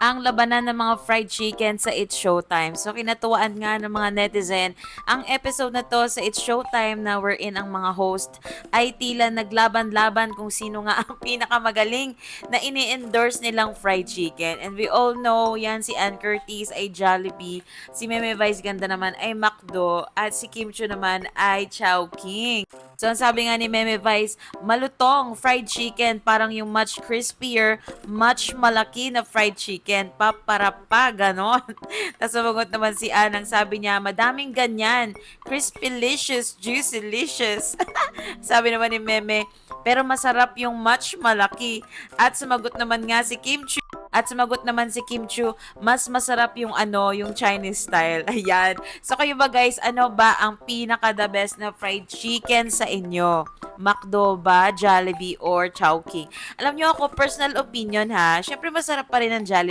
ang labanan ng mga fried chicken sa It's Showtime. So kinatuwaan nga ng mga netizen ang episode na to sa It's Showtime na wherein ang mga host ay tila naglaban-laban kung sino nga ang pinakamagaling na ini-endorse nilang fried chicken. And we all know yan si Ann Curtis ay Jollibee, si Meme Vice Ganda naman ay McDo at si Kim Chiu naman ay Chowking. So, ang sabi nga ni Meme Vice, malutong fried chicken, parang yung much crispier, much malaki na fried chicken, paparapa, ganon. Tapos sumagot naman si Anang, sabi niya, madaming ganyan, crispy-licious, juicy-licious. Sabi naman ni Meme, pero masarap yung much malaki. At sumagot naman nga si Kim Chu, at sumagot naman si Kim Chu, mas masarap yung yung Chinese style. Ayan. So kayo ba guys, ano ba ang pinaka the best na fried chicken sa inyo? McDo ba, Jollibee, or Chowking? Alam nyo ako, personal opinion ha, syempre masarap pa rin ang Jollibee.